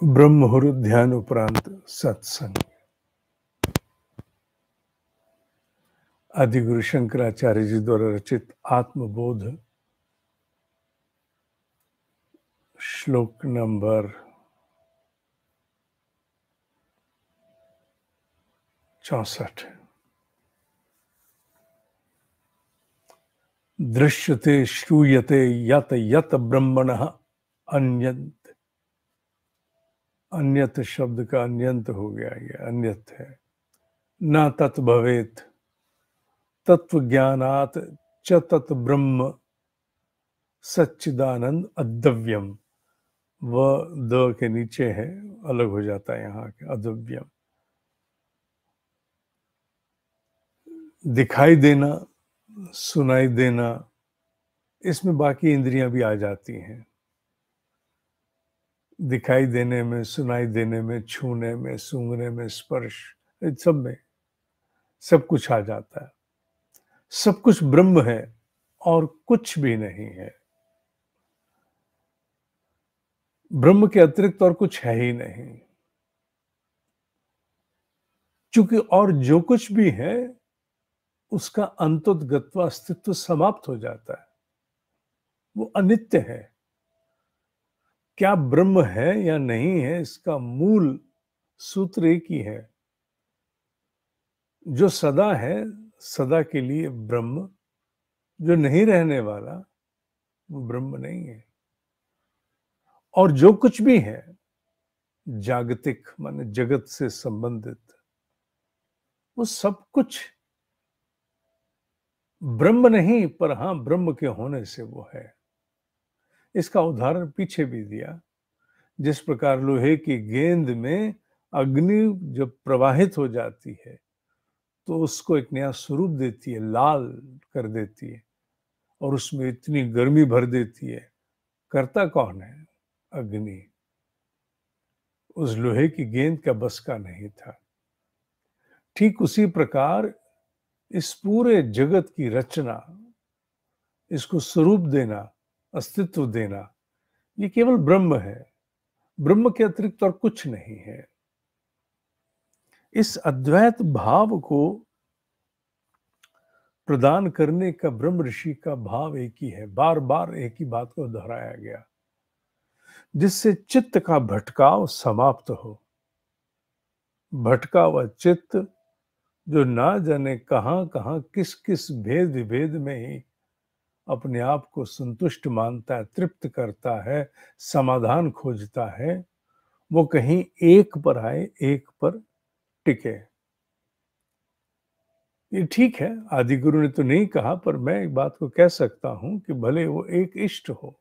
ब्रह्म मुहूर्त ध्यान उपरांत सत्संग। आदिगुरु शंकराचार्य जी द्वारा रचित आत्मबोध, श्लोक नंबर 64। दृश्यते श्रूयते यत यत ब्रह्मणः अन्यत। अन्यत शब्द का अन्यंत हो गया, ये अन्यत है। न तत् भवेत तत्व ज्ञानात च तत् ब्रह्म सच्चिदानंद अद्रव्यम। वह द के नीचे है, अलग हो जाता है यहाँ के, अद्रव्यम। दिखाई देना, सुनाई देना, इसमें बाकी इंद्रियां भी आ जाती हैं। दिखाई देने में, सुनाई देने में, छूने में, सूंघने में, स्पर्श, इस सब में सब कुछ आ जाता है। सब कुछ ब्रह्म है और कुछ भी नहीं है। ब्रह्म के अतिरिक्त और कुछ है ही नहीं। चूंकि और जो कुछ भी है उसका अंतोद्गत्वा अस्तित्व समाप्त हो जाता है, वो अनित्य है। क्या ब्रह्म है या नहीं है, इसका मूल सूत्र एक ही है। जो सदा है, सदा के लिए ब्रह्म। जो नहीं रहने वाला, वो ब्रह्म नहीं है। और जो कुछ भी है जागतिक, माने जगत से संबंधित, वो सब कुछ ब्रह्म नहीं, पर हां ब्रह्म के होने से वो है। इसका उदाहरण पीछे भी दिया। जिस प्रकार लोहे की गेंद में अग्नि जब प्रवाहित हो जाती है तो उसको एक नया स्वरूप देती है, लाल कर देती है, और उसमें इतनी गर्मी भर देती है। करता कौन है? अग्नि। उस लोहे की गेंद का बस का नहीं था। ठीक उसी प्रकार इस पूरे जगत की रचना, इसको स्वरूप देना, अस्तित्व देना, ये केवल ब्रह्म है। ब्रह्म के अतिरिक्त और कुछ नहीं है। इस अद्वैत भाव को प्रदान करने का ब्रह्म ऋषि का भाव एक ही है। बार बार एक ही बात को दोहराया गया, जिससे चित्त का भटकाव समाप्त हो। भटका हुआ चित्त जो ना जाने कहां कहां किस किस भेद विभेद में ही अपने आप को संतुष्ट मानता है, तृप्त करता है, समाधान खोजता है, वो कहीं एक पर आए, एक पर टिके। ये ठीक है, आदि गुरु ने तो नहीं कहा, पर मैं एक बात को कह सकता हूं कि भले वो एक इष्ट हो,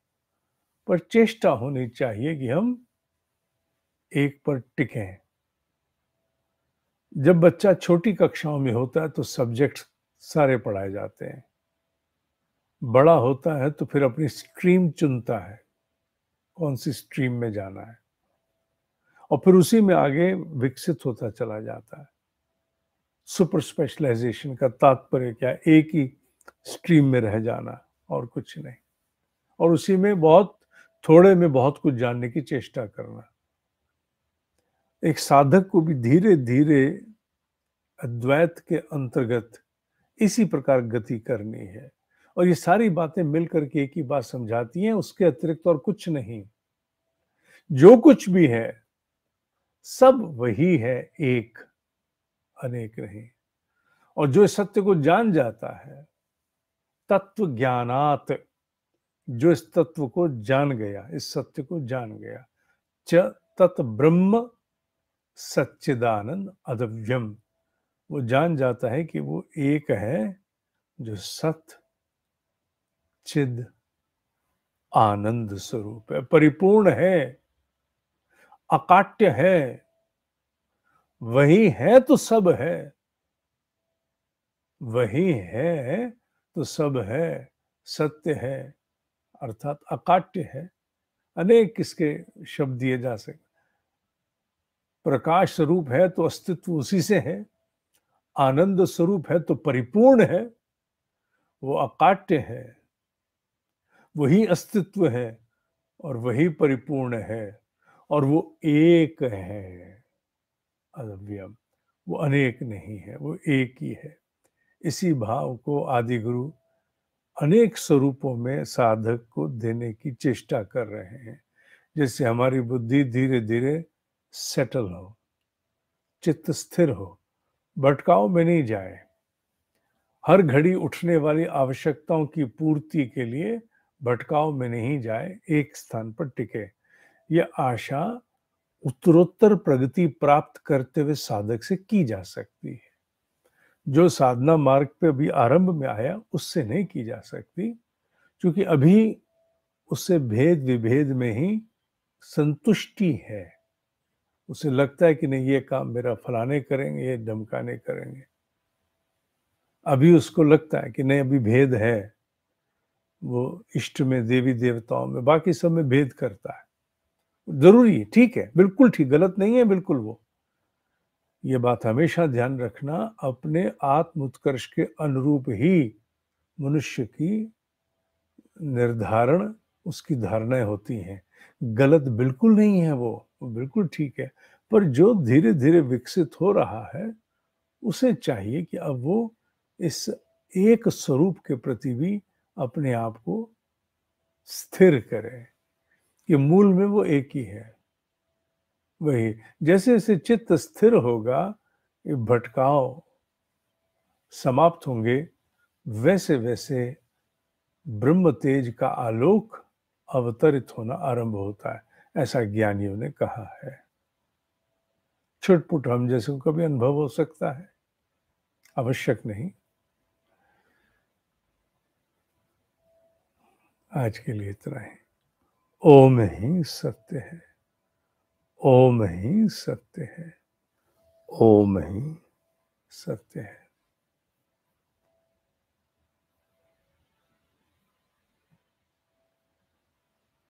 पर चेष्टा होनी चाहिए कि हम एक पर टिकें। जब बच्चा छोटी कक्षाओं में होता है तो सब्जेक्ट सारे पढ़ाए जाते हैं। बड़ा होता है तो फिर अपनी स्ट्रीम चुनता है, कौन सी स्ट्रीम में जाना है, और फिर उसी में आगे विकसित होता चला जाता है। सुपर स्पेशलाइजेशन का तात्पर्य क्या? एक ही स्ट्रीम में रह जाना और कुछ नहीं, और उसी में बहुत थोड़े में बहुत कुछ जानने की चेष्टा करना। एक साधक को भी धीरे धीरे अद्वैत के अंतर्गत इसी प्रकार गति करनी है। और ये सारी बातें मिलकर के एक ही बात समझाती हैं, उसके अतिरिक्त और कुछ नहीं। जो कुछ भी है सब वही है, एक, अनेक नहीं। और जो इस सत्य को जान जाता है, तत्व ज्ञानात, जो इस तत्व को जान गया, इस सत्य को जान गया, च तत् ब्रह्म सच्चिदानंद अद्रव्यम, वो जान जाता है कि वो एक है जो सत चिद आनंद स्वरूप है, परिपूर्ण है, अकाट्य है। वही है तो सब है, वही है तो सब है, सत्य है, अर्थात अकाट्य है। अनेक इसके शब्द दिए जा सकते। प्रकाश स्वरूप है तो अस्तित्व उसी से है, आनंद स्वरूप है तो परिपूर्ण है, वो अकाट्य है, वही अस्तित्व है और वही परिपूर्ण है। और वो एक है, अद्वयम, वो अनेक नहीं है, वो एक ही है। इसी भाव को आदि गुरु अनेक स्वरूपों में साधक को देने की चेष्टा कर रहे हैं, जिससे हमारी बुद्धि धीरे धीरे सेटल हो, चित्त स्थिर हो, भटकाव में नहीं जाए। हर घड़ी उठने वाली आवश्यकताओं की पूर्ति के लिए भटकाव में नहीं जाए, एक स्थान पर टिके। यह आशा उत्तरोत्तर प्रगति प्राप्त करते हुए साधक से की जा सकती है। जो साधना मार्ग पे अभी आरंभ में आया उससे नहीं की जा सकती, क्योंकि अभी उससे भेद विभेद में ही संतुष्टि है। उसे लगता है कि नहीं, ये काम मेरा फलाने करेंगे, ये ढमकाने करेंगे। अभी उसको लगता है कि नहीं, अभी भेद है। वो इष्ट में, देवी देवताओं में, बाकी सब में भेद करता है। जरूरी है, ठीक है, बिल्कुल ठीक, गलत नहीं है बिल्कुल। वो ये बात हमेशा ध्यान रखना, अपने आत्म उत्कर्ष के अनुरूप ही मनुष्य की निर्धारण, उसकी धारणाएं होती हैं। गलत बिल्कुल नहीं है वो बिल्कुल ठीक है। पर जो धीरे धीरे विकसित हो रहा है, उसे चाहिए कि अब वो इस एक स्वरूप के प्रति भी अपने आप को स्थिर करे, कि मूल में वो एक ही है। वही जैसे जैसे चित्त स्थिर होगा, ये भटकाव समाप्त होंगे, वैसे वैसे ब्रह्म तेज का आलोक अवतरित होना आरंभ होता है, ऐसा ज्ञानियों ने कहा है। छुटपुट हम जैसे को कभी अनुभव हो सकता है, आवश्यक नहीं। आज के लिए इतना ही। ओम ही सत्य है, ओम ही सत्य है, ओम ही सत्य है।